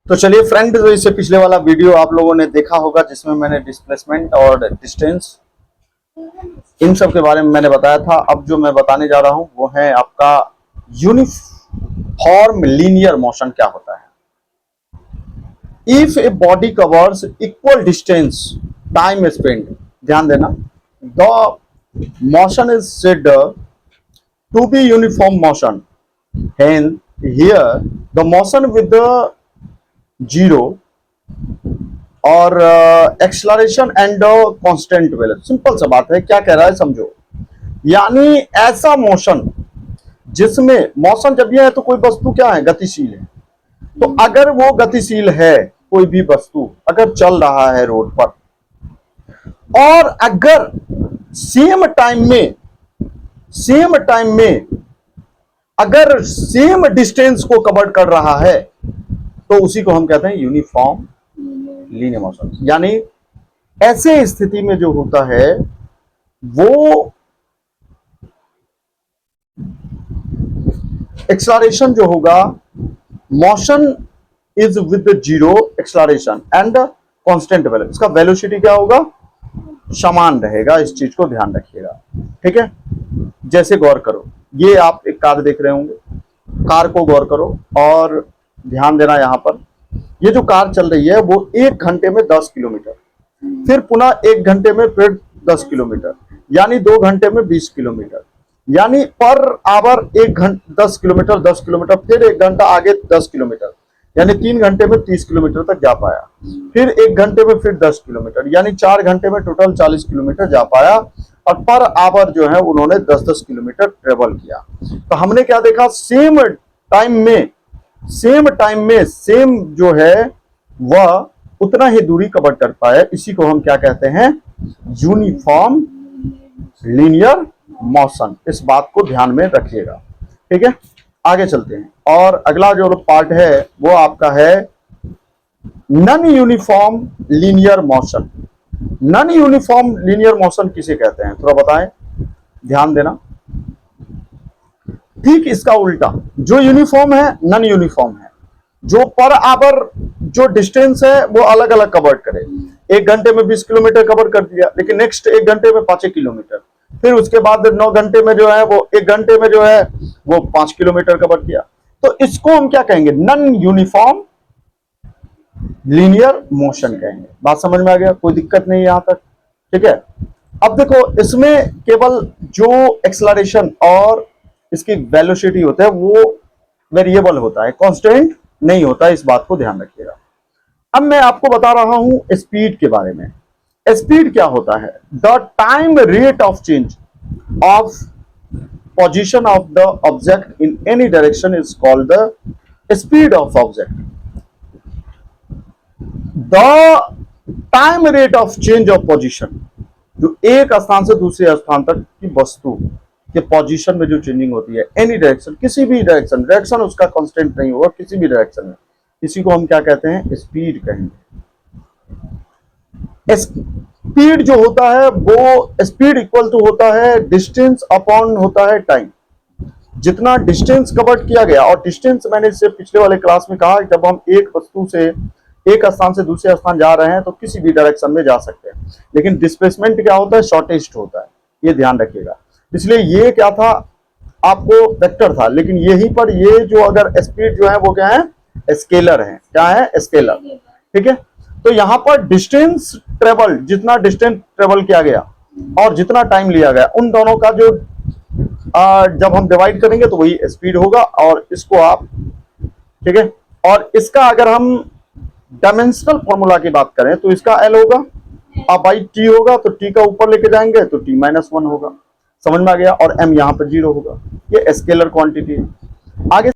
तो चलिए फ्रेंड, तो इससे पिछले वाला वीडियो आप लोगों ने देखा होगा जिसमें मैंने डिस्प्लेसमेंट और डिस्टेंस इन सब के बारे में मैंने बताया था। अब जो मैं बताने जा रहा हूं वो है आपका यूनिफॉर्म लीनियर मोशन क्या होता है। If a body covers equal distance time spend, ध्यान देना, the motion is said to be uniform motion. Hence, here the motion with the zero और acceleration and constant velocity. Simple सा बात है, क्या कह रहा है समझो। यानी ऐसा मोशन जिसमें मोशन जब यह है तो कोई वस्तु क्या है, गतिशील है। तो अगर वो गतिशील है, कोई भी वस्तु अगर चल रहा है रोड पर और अगर सेम टाइम में अगर सेम डिस्टेंस को कवर कर रहा है तो उसी को हम कहते हैं यूनिफॉर्म लीनियर मोशन। यानी ऐसे स्थिति में जो होता है वो एक्सलरेशन जो होगा, motion is with zero acceleration and constant velocity. इसका वेलोसिटी क्या होगा, समान रहेगा। इस चीज को ध्यान रखिएगा, ठीक है। जैसे गौर करो, ये आप एक कार देख रहे होंगे, कार को गौर करो और ध्यान देना। यहां पर ये जो कार चल रही है वो 1 घंटे में 10 किलोमीटर, फिर पुनः 1 घंटे में फिर 10 किलोमीटर, यानी 2 घंटे में 20 किलोमीटर, यानी पर आवर 10 किलोमीटर 10 किलोमीटर, फिर 1 घंटा आगे 10 किलोमीटर, यानी 3 घंटे में 30 किलोमीटर तक जा पाया, फिर 1 घंटे में फिर 10 किलोमीटर, यानी 4 घंटे में टोटल 40 किलोमीटर जा पाया। और पर आवर जो है उन्होंने 10-10 किलोमीटर ट्रेवल किया। तो हमने क्या देखा, सेम टाइम में सेम जो है वह उतना ही दूरी कवर कर पाया। इसी को हम क्या कहते हैं, यूनिफॉर्म लीनियर मोशन। इस बात को ध्यान में रखिएगा, ठीक है। आगे चलते हैं और अगला जो पार्ट है वो आपका है non uniform linear motion. Non uniform linear motion किसे कहते हैं, थोड़ा बताएं, ध्यान देना। ठीक इसका उल्टा, जो यूनिफॉर्म है नॉन यूनिफॉर्म है। जो पर आवर जो डिस्टेंस है वो अलग अलग कवर करे। 1 घंटे में 20 किलोमीटर कवर कर दिया, लेकिन नेक्स्ट 1 घंटे में 5 किलोमीटर, फिर उसके बाद 9 घंटे में जो है वो 1 घंटे में जो है वो 5 किलोमीटर कवर किया। तो इसको हम क्या कहेंगे, नॉन यूनिफॉर्म लीनियर मोशन कहेंगे। बात समझ में आ गया, कोई दिक्कत नहीं यहां तक, ठीक है। अब देखो, इसमें केवल जो एक्सलरेशन और इसकी वेलोसिटी होता है वो वेरिएबल होता है, कांस्टेंट नहीं होता है। इस बात को ध्यान रखिएगा। अब मैं आपको बता रहा हूं स्पीड के बारे में। स्पीड क्या होता है, the time rate of change of position of the object in any direction is called the speed of object. The time rate of change of position, जो एक स्थान से दूसरे स्थान तक की वस्तु के पोजीशन में जो चेंजिंग होती है, एनी डायरेक्शन, किसी भी डायरेक्शन उसका कांस्टेंट नहीं होगा, किसी भी डायरेक्शन में, इसी को हम क्या कहते हैं, स्पीड कहेंगे। स्पीड जो होता है वो स्पीड इक्वल टू होता है डिस्टेंस अपॉन होता है टाइम। जितना डिस्टेंस कवर किया गया, और डिस्टेंस मैंने इससे पिछले वाले क्लास में कहा, जब हम एक वस्तु से एक स्थान से दूसरे स्थान जा रहे हैं तो किसी भी डायरेक्शन में जा सकते हैं, लेकिन डिस्प्लेसमेंट क्या होता है, शॉर्टेस्ट होता है, ये ध्यान रखिएगा। इसलिए ये क्या था, आपको वेक्टर था, लेकिन यहीं पर ये जो अगर स्पीड जो है वो क्या है, स्केलर है। क्या है, स्केलर, ठीक है। तो यहां पर डिस्टेंस ट्रेवल, जितना डिस्टेंस ट्रेवल किया गया और जितना टाइम लिया गया, उन दोनों का जो जब हम डिवाइड करेंगे तो वही स्पीड होगा। और इसको आप, ठीक है, और इसका अगर हम डायमेंशनल फॉर्मूला की बात करें तो इसका L होगा और बाई T होगा, तो T का ऊपर लेके जाएंगे तो T-1 होगा। समझ में आ गया। और M यहाँ पर 0 होगा। ये स्केलर क्वांटिटी है। आगे